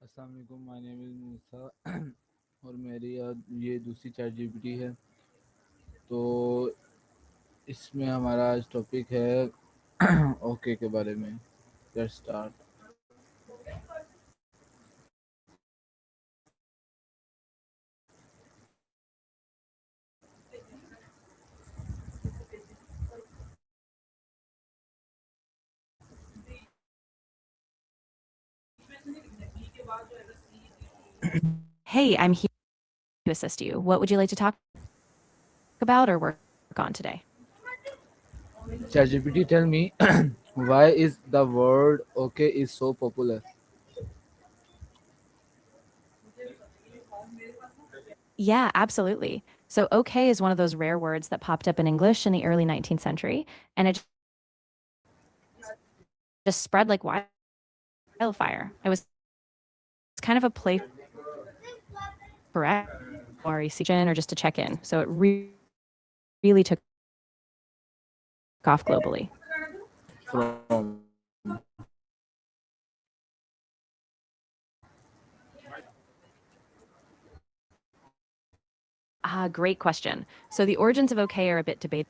अस्सलाम वालेकुम, my name is मूसा और मेरी ये दूसरी चैट जीपीटी है। तो इसमें हमारा आज टॉपिक है ओके के बारे में। Let's start. Hey, I'm here to assist you. What would you like to talk about or work on today? ChatGPT tell me why is the word okay is so popular? Yeah, absolutely. So, okay is one of those rare words that popped up in English in the early 19th century, and it just spread like wildfire. It was kind of a play for or just to check in. So, it really took off globally. From Great question. So, the origins of okay are a bit debated.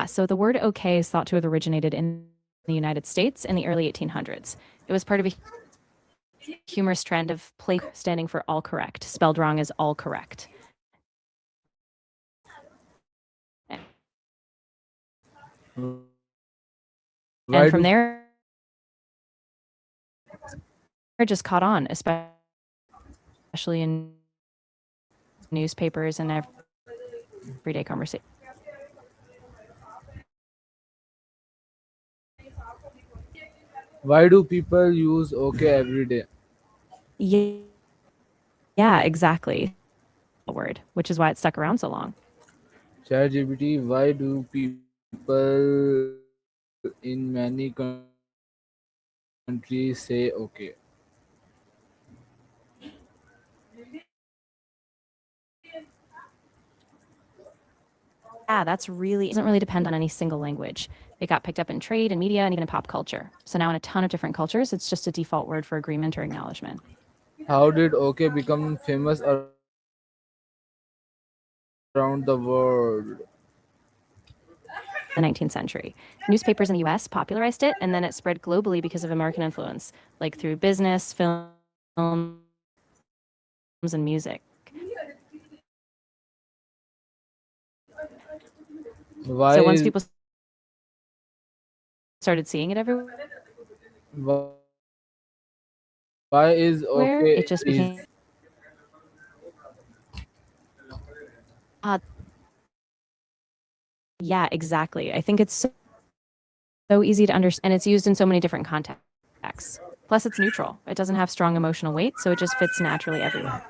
So the word okay is thought to have originated in the United States in the early 1800s. It was part of a humorous trend of play standing for all correct, spelled wrong as all correct. And why from do there, it just caught on, especially in newspapers and everyday conversation. why do people use okay every day? Yeah, exactly. Word, which is why it stuck around so long. Chat GPT, why do people in many countries say okay? Yeah, that's really doesn't really depend on any single language. It got picked up in trade and media and even in pop culture. So now in a ton of different cultures, it's just a default word for agreement or acknowledgement. How did okay become famous around the world? The 19th century. Newspapers in the US popularized it, and then it spread globally because of American influence, like through business, films, and music. Why So once is people started seeing it everywhere, why is it okay just is became. Uh, yeah, exactly. I think it's so easy to understand, and it's used in so many different contexts. Plus, it's neutral. It doesn't have strong emotional weight, so it just fits naturally everywhere.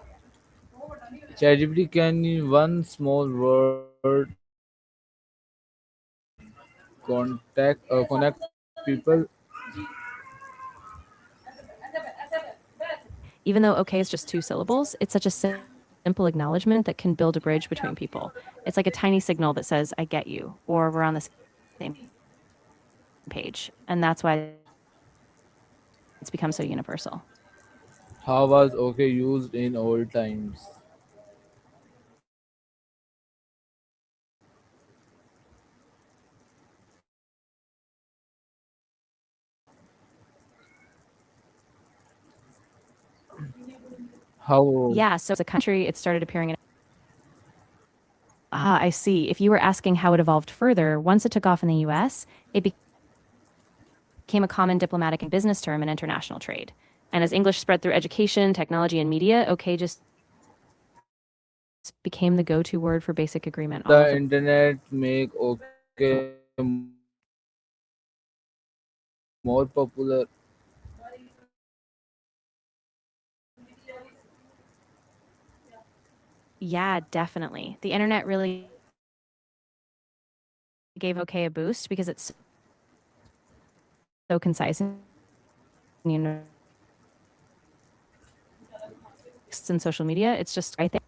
ChatGPT can in one small word connect people? Even though okay is just two syllables, it's such a simple acknowledgement that can build a bridge between people. It's like a tiny signal that says, I get you, or we're on the same page. And that's why it's become so universal. How was okay used in old times? How Yeah, so as a country, it started appearing in. I see. If you were asking how it evolved further, once it took off in the US, it became a common diplomatic and business term in international trade. And as English spread through education, technology, and media, okay just became the go to word for basic agreement all the over. internet make okay more popular? Yeah, definitely. The internet really gave okay a boost because it's so concise and in social media. It's just right there.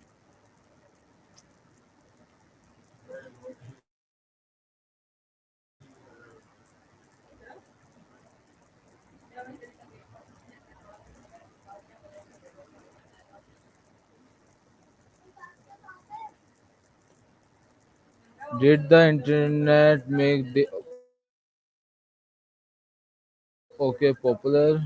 Did the internet make the okay popular?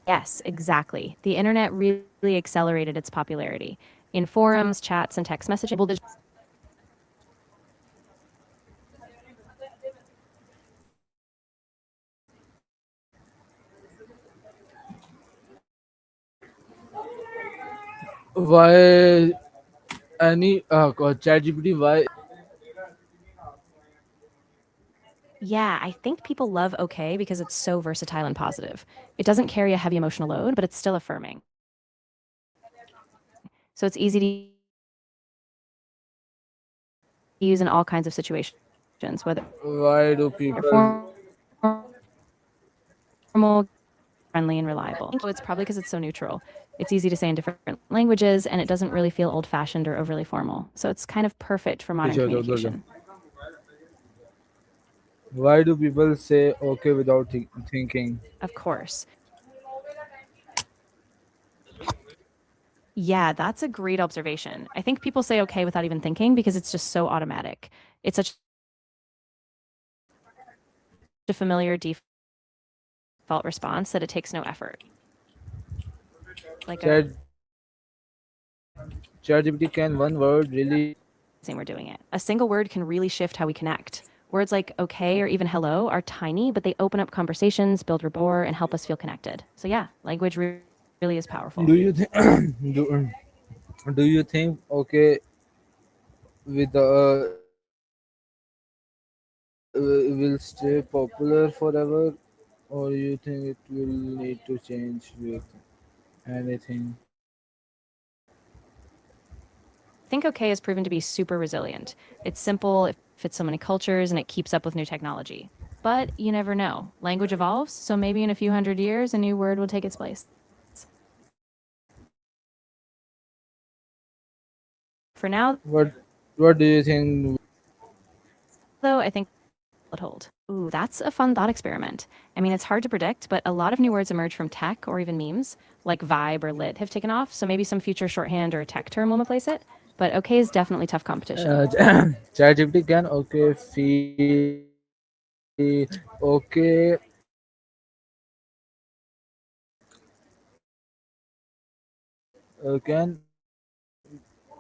Yes, exactly. The internet really accelerated its popularity. In forums, chats, and text messaging, people Why any ChatGPT? Why? Yeah, I think people love OK because it's so versatile and positive. It doesn't carry a heavy emotional load, but it's still affirming. So it's easy to use in all kinds of situations, whether Why do people? formal, friendly, and reliable. So it's probably because it's so neutral. It's easy to say in different languages, and it doesn't really feel old fashioned or overly formal. So it's kind of perfect for modern पीछे हो जाओ, उधर जाओ. communication. Why do people say okay without thinking? Of course. Yeah, that's a great observation. I think people say okay without even thinking because it's just so automatic. It's such a familiar default response that it takes no effort. Like a Chat ChatGPT can one word really. saying we're doing it. A single word can really shift how we connect. Words like okay or even hello are tiny, but they open up conversations, build rapport, and help us feel connected. So yeah, language really is powerful. Do you think do, do you think okay with the will stay popular forever, or you think it will need to change with anything? I think OK has proven to be super resilient. It's simple, it fits so many cultures, and it keeps up with new technology. But you never know. Language evolves, so maybe in a few hundred years, a new word will take its place. For now, What do you think? though, I think it hold. Ooh, that's a fun thought experiment. I mean, it's hard to predict, but a lot of new words emerge from tech or even memes, like vibe or lit have taken off, so maybe some future shorthand or tech term will replace it. But OK is definitely tough competition. Uh, ChatGPT can okay feel okay can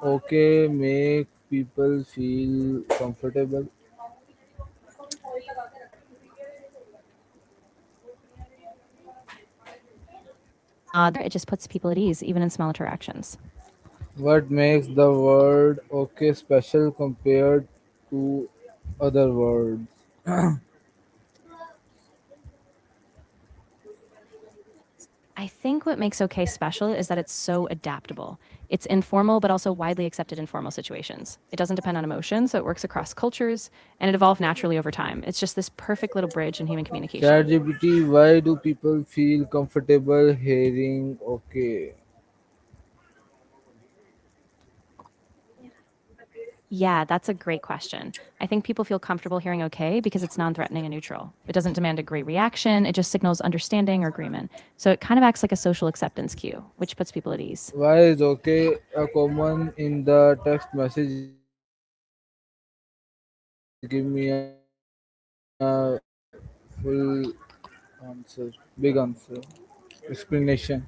okay make people feel comfortable. It just puts people at ease, even in small interactions. What makes the word okay special compared to other words? I think what makes OK special is that it's so adaptable. It's informal, but also widely accepted in formal situations. It doesn't depend on emotion, so it works across cultures, and it evolved naturally over time. It's just this perfect little bridge in human communication. ChatGPT, why do people feel comfortable hearing okay? Yeah, that's a great question. I think people feel comfortable hearing OK because it's non threatening and neutral. It doesn't demand a great reaction, it just signals understanding or agreement. So it kind of acts like a social acceptance cue, which puts people at ease. Why is okay a common in the text message? Give me a full answer, big answer, explanation.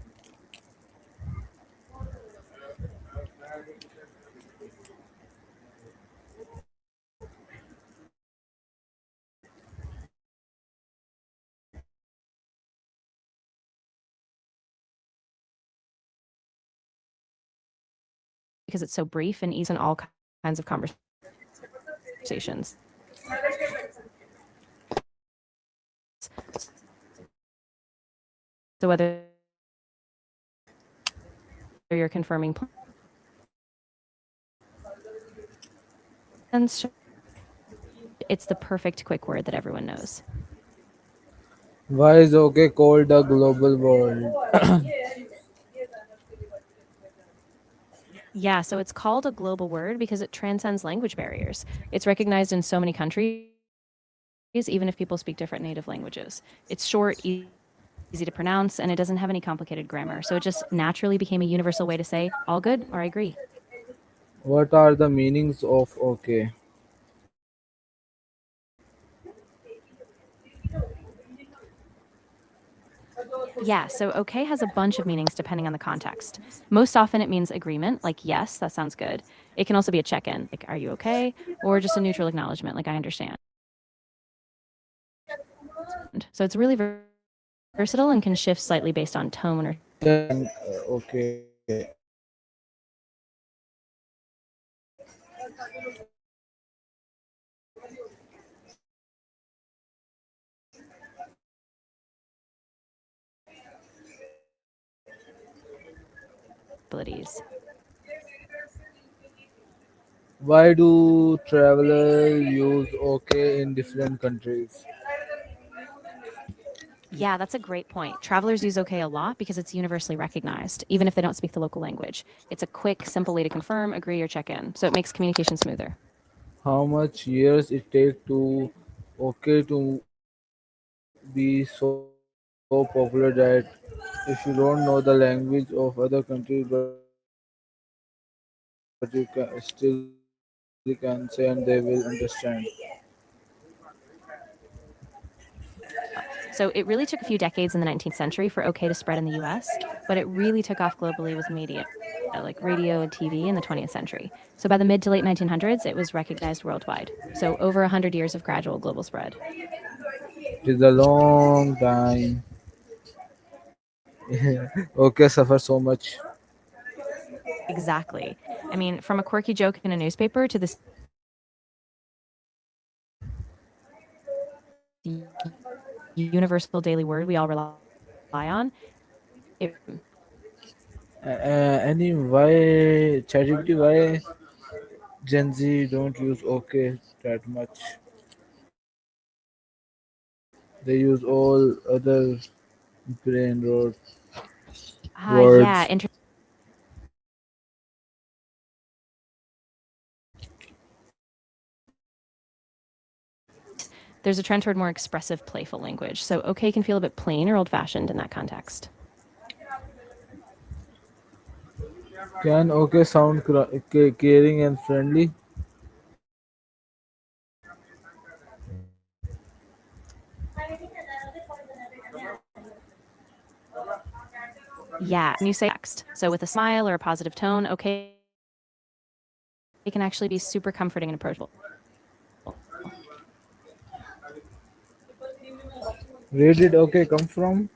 Because it's so brief and easy in all kinds of conversations. So whether you're confirming plans, it's the perfect quick word that everyone knows. Why is okay called a global word? Yeah, so it's called a global word because it transcends language barriers. It's recognized in so many countries, even if people speak different native languages. It's short, easy to pronounce, and it doesn't have any complicated grammar. So it just naturally became a universal way to say all good or I agree. What are the meanings of okay? Yeah, so okay has a bunch of meanings depending on the context. Most often it means agreement, like yes, that sounds good. It can also be a check in, like are you okay? Or just a neutral acknowledgement, like I understand. So it's really versatile and can shift slightly based on tone or And okay. abilities. Why do travelers use okay in different countries? Yeah, that's a great point. Travelers use okay a lot because it's universally recognized, even if they don't speak the local language. It's a quick, simple way to confirm, agree, or check in. So it makes communication smoother. How much years it take to okay to be so popular that if you don't know the language of other countries but you can still can say and they will understand. So it really took a few decades in the 19th century for OK to spread in the US, but it really took off globally with media, like radio and TV in the 20th century. So by the mid to late 1900s, it was recognized worldwide. So over 100 years of gradual global spread. It is a long time. Okay, suffer so much. Exactly. I mean, from a quirky joke in a newspaper to this universal daily word we all rely on, it, Any why ChatGPT why Gen Z don't use okay that much. They use all other brain rot yeah, words. there's a trend toward more expressive, playful language. So OK can feel a bit plain or old fashioned in that context. Can okay sound caring and friendly? Yeah, and you say text. So with a smile or a positive tone, OK can actually be super comforting and approachable. Where did okay come from?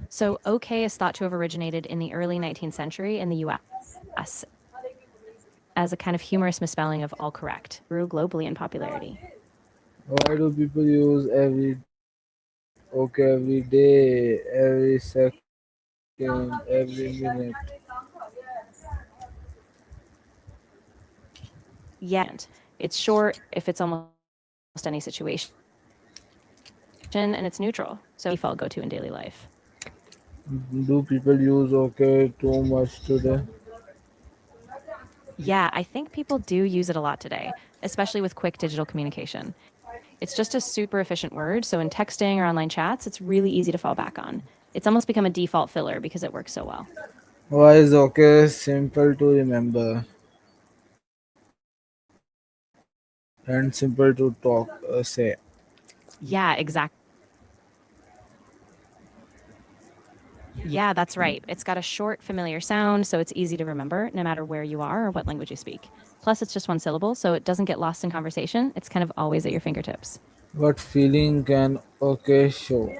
So OK is thought to have originated in the early 19th century in the US as a kind of humorous misspelling of all correct, grew globally in popularity. Why do people use okay every day, every second, every minute? Yeah, it's short if it's almost any situation, and it's neutral. So default go to in daily life. Do people use okay too much today? Yeah, I think people do use it a lot today, especially with quick digital communication. It's just a super efficient word. So in texting or online chats, it's really easy to fall back on. It's almost become a default filler because it works so well. Why is okay simple to remember and simple to talk say? Yeah, exactly. Yeah, that's right. It's got a short, familiar sound, so it's easy to remember no matter where you are or what language you speak. Plus, it's just one syllable, so it doesn't get lost in conversation. It's kind of always at your fingertips. What feeling can okay show?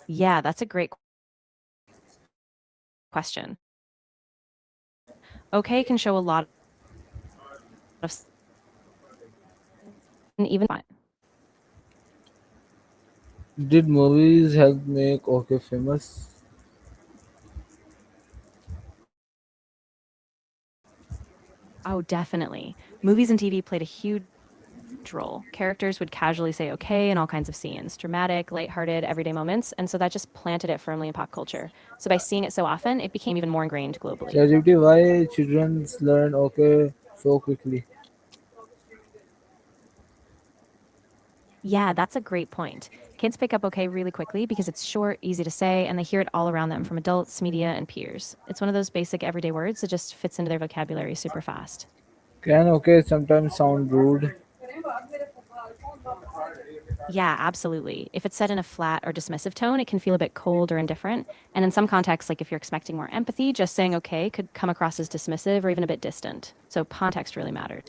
Yeah, that's a great question. Okay can show a lot of, and even Did movies help make okay famous? oh, definitely. Movies and TV played a huge role. Characters would casually say okay in all kinds of scenes, dramatic, lighthearted, everyday moments, and so that just planted it firmly in pop culture. So by seeing it so often, it became even more ingrained globally. ChatGPT, why children learn okay so quickly? Yeah, that's a great point. Kids pick up okay really quickly because it's short, easy to say, and they hear it all around them from adults, media, and peers. It's one of those basic everyday words that just fits into their vocabulary super fast. Can okay sometimes sound rude? Yeah, absolutely. If it's said in a flat or dismissive tone, it can feel a bit cold or indifferent. And in some contexts, like if you're expecting more empathy, just saying okay could come across as dismissive or even a bit distant. So context really matters.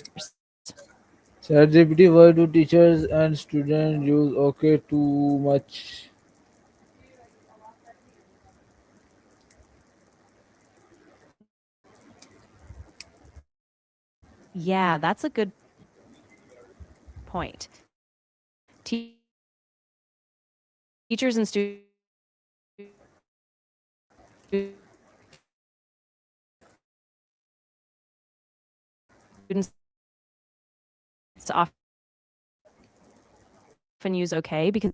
ChatGPT, why do teachers and students use okay too much? Yeah, that's a good point. Te- Teachers and students often use okay because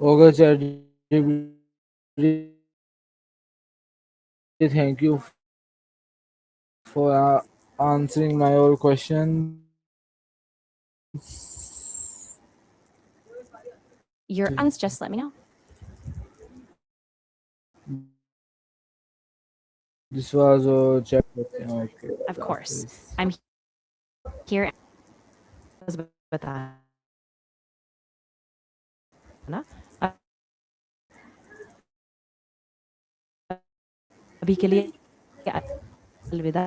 Okay, ChatGPT, thank you for answering my all questions. your uns just let me know. This was a chat. Okay, Of Allah course. Hafiz. I'm here बताना अभी के लिए अलविदा